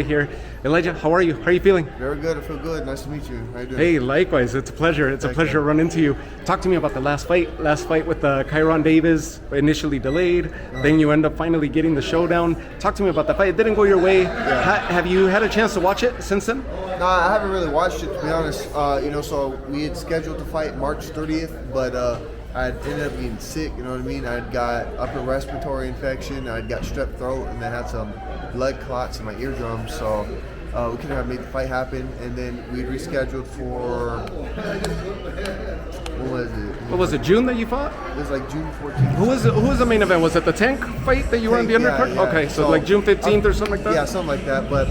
Here. Elijah, how are you? How are you feeling? Very good. I feel good. Nice to meet you. How you doing? Hey, likewise. It's a pleasure. It's a pleasure to run into you. Talk to me about the last fight. Last fight with Kyron Davis, initially delayed. Then you end up finally getting the showdown. Talk to me about that fight. It didn't go your way. Have you had a chance to watch it since then? No, I haven't really watched it, to be honest. So we had scheduled to fight March 30th, but I ended up getting sick, you know what I mean? I got upper respiratory infection, I got strep throat, and then had some blood clots in my eardrums, so we couldn't have made the fight happen. And then we rescheduled for, What was it, June that you fought? It was like June 14th. Who was the main event? Was it the Tank fight that you were on the undercard? Yeah. Okay, so like June 15th or something like that? Yeah, something like that, but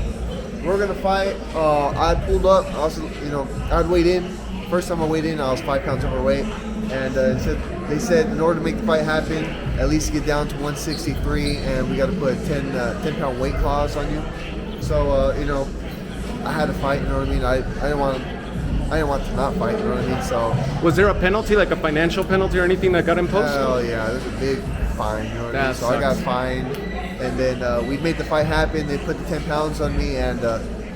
we're gonna fight. I pulled up, I'd weighed in. First time I weighed in, I was 5 pounds overweight. And they said in order to make the fight happen, at least get down to 163, and we got to put a 10-pound weight clause on you. So I had to fight. You know what I mean? I didn't want to not fight. You know what I mean? So was there a penalty, like a financial penalty or anything that got imposed? Hell yeah, there's a big fine. You know what I mean? So sucks. I got fined, and then we made the fight happen. They put the 10 pounds on me, and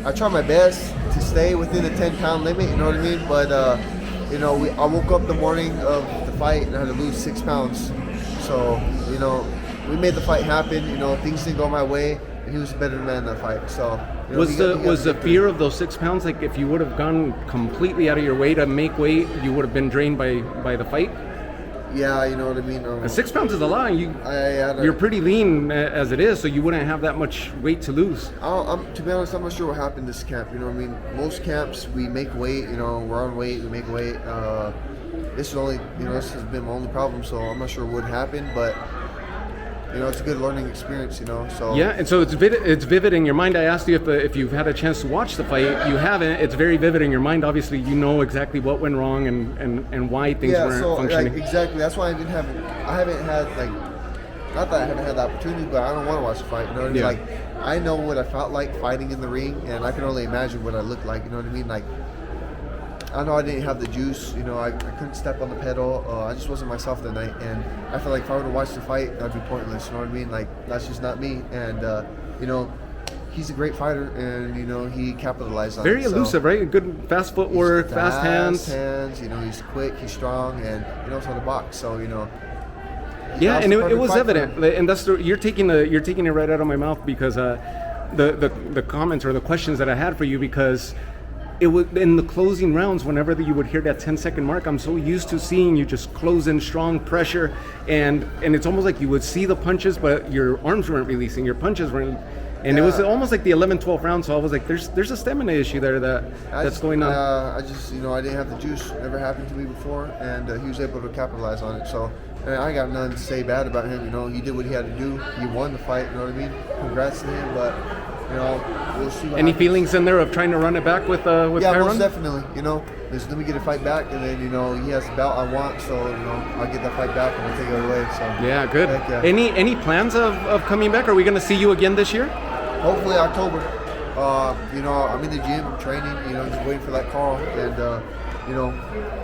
I tried my best to stay within the 10-pound limit. You know what I mean? But I woke up the morning of the fight and I had to lose 6 pounds. So, we made the fight happen. Things didn't go my way, and he was a better man in that fight. So, was the fear of those 6 pounds, like if you would have gone completely out of your way to make weight, you would have been drained by the fight? Yeah, you know what I mean. 6 pounds is a lot. You're pretty lean as it is, so you wouldn't have that much weight to lose. To be honest, I'm not sure what happened this camp. You know what I mean? Most camps we make weight. We're on weight. We make weight. This has been my only problem. So I'm not sure what happened, but it's a good learning experience. So yeah, and so it's vivid in your mind. I asked you if you've had a chance to watch the fight. You haven't. It's very vivid in your mind. Obviously, you know exactly what went wrong and why things weren't functioning. Exactly. That's why I haven't had not that I haven't had the opportunity, but I don't want to watch the fight. You know what I mean? Yeah. Like, I know what I felt like fighting in the ring, and I can only imagine what I looked like. You know what I mean? Like, I know I didn't have the juice. I couldn't step on the pedal. I just wasn't myself that night, and I feel like if I were to watch the fight, that'd be pointless. You know what I mean? Like, that's just not me. And he's a great fighter, and he capitalized on it. Very elusive, right? Good fast footwork, fast hands. He's quick, he's strong, and he knows how to box. So yeah, and it was evident, and that's you're taking it right out of my mouth, because the comments or the questions that I had for you, because it was in the closing rounds, whenever you would hear that 10-second mark, I'm so used to seeing you just close in strong pressure, and it's almost like you would see the punches, but your arms weren't releasing, your punches weren't. And it was almost like the 11th, 12th round, so I was like, there's a stamina issue there that's going on. I didn't have the juice. Never happened to me before, and he was able to capitalize on it. So I got nothing to say bad about him. He did what he had to do. He won the fight. You know what I mean? Congrats to him. But we'll see. Any feelings in there of trying to run it back with Kyron? Yeah, most definitely. Let me get a fight back, and then he has the belt I want, so I'll get that fight back and I'll take it away. So yeah, good. Yeah. Any plans of coming back? Are we going to see you again this year? Hopefully October. I'm in the gym, I'm training, just waiting for that call, and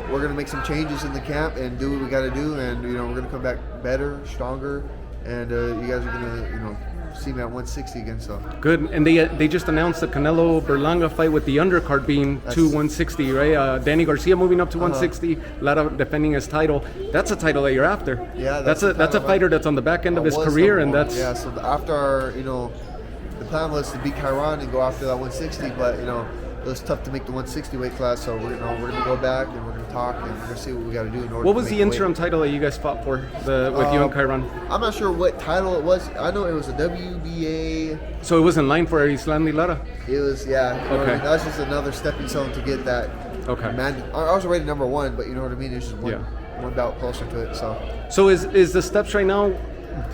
we're gonna make some changes in the camp and do what we got to do, and we're gonna come back better, stronger, and you guys are gonna see me at 160 again. So good. And they just announced the Canelo Berlanga fight with the undercard being to 160, right? Danny Garcia moving up to 160, Lara defending his title. That's a title that you're after. Yeah, that's a fighter that's on the back end of his career, and that's So after the plan was to beat Kyron and go after that 160, but it was tough to make the 160 weight class. So we're gonna go back and we're gonna talk and we're gonna see what we got to do in order. What was the interim title that you guys fought for with you and Kyron? I'm not sure what title it was. I know it was a WBA. So it was in line for Islam Lara? It was, yeah. Okay. That was just another stepping stone to get that. Okay. I was already number one, but you know what I mean. It's just one bout closer to it. So is the steps right now?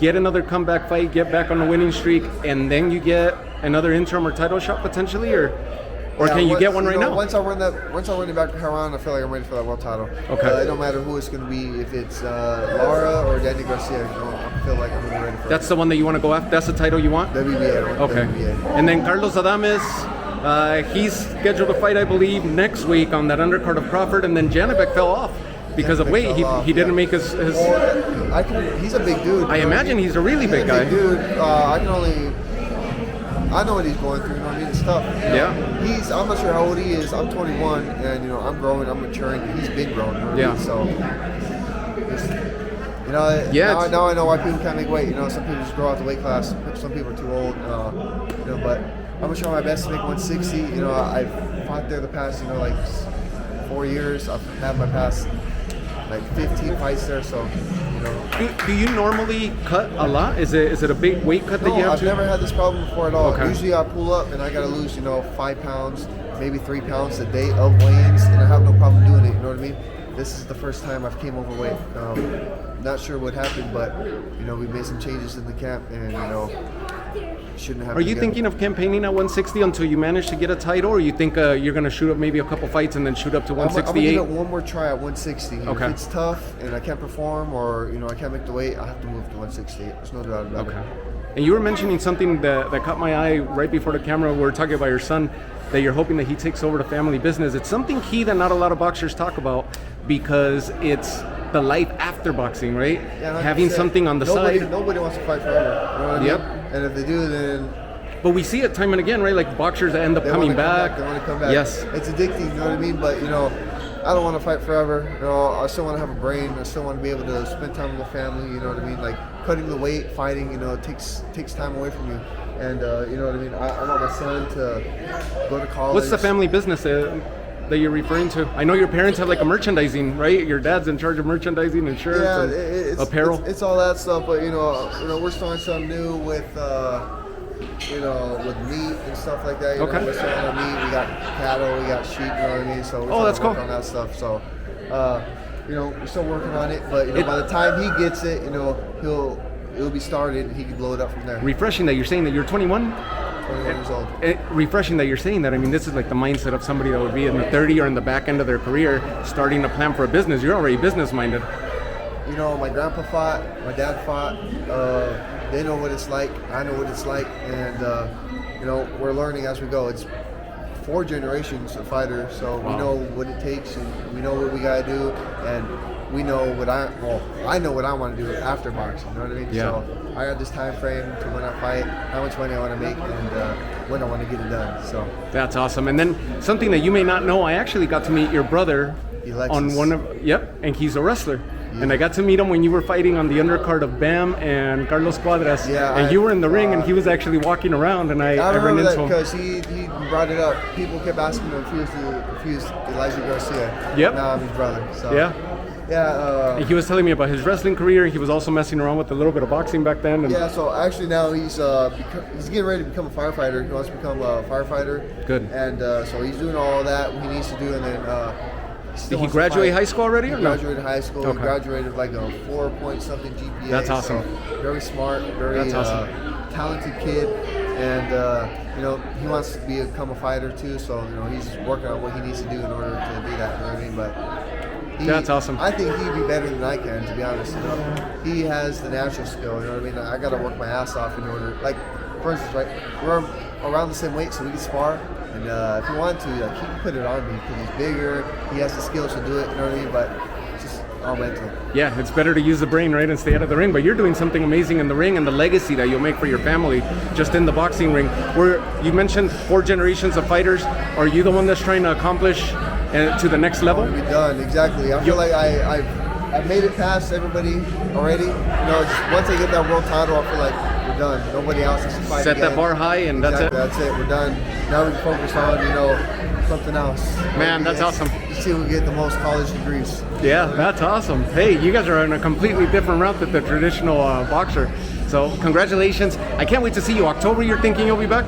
Get another comeback fight, get back on a winning streak, and then you get another interim or title shot potentially, or can you get one right now? Once I run it back to Kyron, I feel like I'm ready for that world title. Okay. It don't matter who it's going to be, if it's Lara or Danny Garcia. I feel like I'm really ready for That's the one that you want to go after? That's the title you want? WBA. Okay. WBA. And then Carlos Adames, he's scheduled to fight, I believe, next week on that undercard of Crawford, and then Janibek fell off. Because of weight, he didn't make his. He's a big dude. I imagine he's a really big guy. Big dude. I know what he's going through. You know what I mean? it's tough. Yeah. I'm not sure how old he is. I'm 21, and you know, I'm growing, I'm maturing. He's been growing. You know what I mean? So, you know, now I know why people can't make weight. You know, some people just grow out the weight class. Some people are too old. You know, but I'm gonna try my best to make 160. You know, I've fought there the past, you know, like 4 years. I've had my past like 15 fights there. So, you know. Do you normally cut a lot? Is it a big weight cut that you have I've never had this problem before at all. Okay. Usually I pull up and I gotta lose, you know, 5 pounds, maybe 3 pounds a day of weigh-ins, and I have no problem doing it. You know what I mean? This is the first time I've came overweight. Not sure what happened, but you know, we made some changes in the camp, and you know, shouldn't have. Are you thinking of campaigning at 160 until you manage to get a title, or you think you're going to shoot up maybe a couple fights and then shoot up to 168? I'm going to give it one more try at 160. Okay. If it's tough and I can't perform, or you know, I can't make the weight, I have to move to 168. There's no doubt about it. And you were mentioning something that caught my eye right before the camera. We were talking about your son, that you're hoping that he takes over the family business. It's something key that not a lot of boxers talk about, because it's the life after boxing, right? Yeah, having something on the side. Nobody wants to fight forever. You know what I mean? And if they do, then. But we see it time and again, right? Like boxers that end up coming back. They want to come back. Yes. It's addicting, you know what I mean? But you know, I don't want to fight forever. You know, I still want to have a brain. I still want to be able to spend time with my family. You know what I mean? Like cutting the weight, fighting. You know, it takes time away from you. And you know what I mean? I want my son to go to college. What's the family business that you're referring to? I know your parents have like a merchandising, right? Your dad's in charge of merchandising and shirts and apparel. It's all that stuff, but you know, we're starting something new with you know, with meat and stuff like that. You know, we're selling our meat. We got cattle, we got sheep. You know what I mean? So we're that's cool. on that stuff. So you know, we're still working on it, but you know, by the time he gets it, you know, it'll be started. He can blow it up from there. Refreshing that you're saying that you're 21. 21 years old. Refreshing that you're saying that. I mean, this is like the mindset of somebody that would be in the 30 or in the back end of their career, starting to plan for a business. You're already business minded. You know, my grandpa fought, my dad fought. They know what it's like. I know what it's like, and you know, we're learning as we go. It's 4 generations of fighters, so we know what it takes, and we know what we gotta do, and we know what I know what I want to do after boxing. You know what I mean? Yeah. So I got this time frame to when I fight, how much money I want to make, and when I want to get it done. So that's awesome. And then something that you may not know, I actually got to meet your brother on one of and he's a wrestler. Yeah. And I got to meet him when you were fighting on the undercard of Bam and Carlos Cuadras. Yeah, and you were in the ring, and he was actually walking around, and I ran into him. Because he brought it up. People kept asking him if he was Elijah Garcia. Yep. Now I'm his brother. So. Yeah. Yeah. And he was telling me about his wrestling career. He was also messing around with a little bit of boxing back then. And yeah, so actually now he's getting ready to become a firefighter. He wants to become a firefighter. Good. And so he's doing all that he needs to do, and then did he graduate high school already, or no? He graduated high school. Okay. He graduated like a 4-point-something GPA. That's awesome. So very smart, very talented kid, and you know, he wants to become a fighter too. So you know, he's working on what he needs to do in order to do that. You know what I mean? But that's awesome. I think he'd be better than I can, to be honest. You know, he has the natural skill. You know what I mean? I got to work my ass off in order. Like, for instance, right, we're around the same weight, so we can spar. And if you want to, like, he can put it on me because he's bigger. He has the skills to do it. You know what I mean? But it's just all mental. Yeah, it's better to use the brain, right, and stay out of the ring. But you're doing something amazing in the ring, and the legacy that you'll make for your family just in the boxing ring. Where you mentioned 4 generations of fighters. Are you the one that's trying to accomplish to the next level? We're done, exactly. I feel like I've made it past everybody already. You know, just once I get that world title, I feel like we're done. Nobody else has to fight Set again. that bar high, and that's it. That's it. We're done. Now we can focus on, you know, something else. Man, that's awesome. See if we get the most college degrees. Yeah, that's awesome. Hey, you guys are on a completely different route than the traditional boxer. So congratulations. I can't wait to see you. October, you're thinking you'll be back?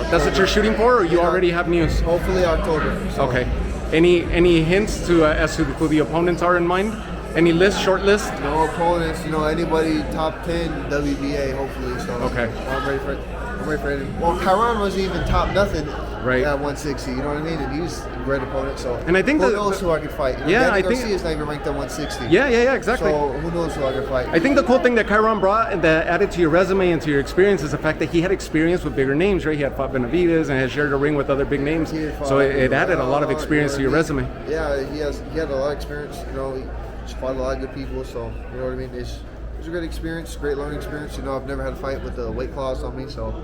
That's what you're shooting for, or you already have news? Hopefully October. So. Okay. Any hints to as to who the opponents are in mind? Any short list? No opponents. You know, anybody top 10 WBA, hopefully. So okay. I'm ready for it. Well, Kyron wasn't even top nothing right at 160. You know what I mean? And he was a great opponent. So and I think who knows who I could fight? You know, yeah, Danny I Garcia think is not even ranked at 160. Yeah, exactly. So who knows who I could fight? I think the cool thing that Kyron brought and that added to your resume and to your experience is the fact that he had experience with bigger names, right? He had fought Benavidez and had shared a ring with other big names. So it added a lot of experience to your resume. Yeah, he had a lot of experience. You know, he fought a lot of good people. So you know what I mean? It was a great experience, great learning experience. You know, I've never had a fight with the weight class on me, so.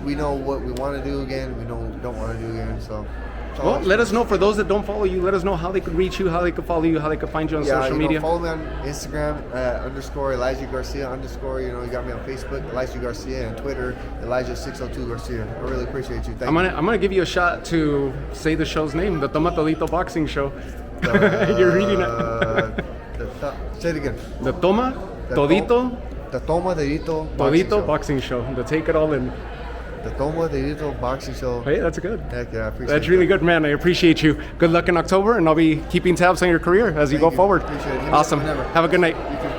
we know what we want to do again. We know what we don't want to do again. So. Well, let us know. For those that don't follow you, let us know how they could reach you, how they could follow you, how they could find you on social media. Follow me on Instagram _ Elijah Garcia _ you got me on Facebook, Elijah Garcia, and Twitter, Elijah602 Garcia. I really appreciate you. Thank you. I'm gonna give you a shot to say the show's name, the Toma Todito Boxing Show. You're reading it. Say it again. The Toma Todito. The Toma Todito Todito Boxing Show. The Take It All In. The Toma Todito Boxing Show. Hey, that's good. Heck yeah, I appreciate That's really good, man. I appreciate you. Good luck in October, and I'll be keeping tabs on your career as you go forward. Appreciate it. Awesome. Have a good night. You too.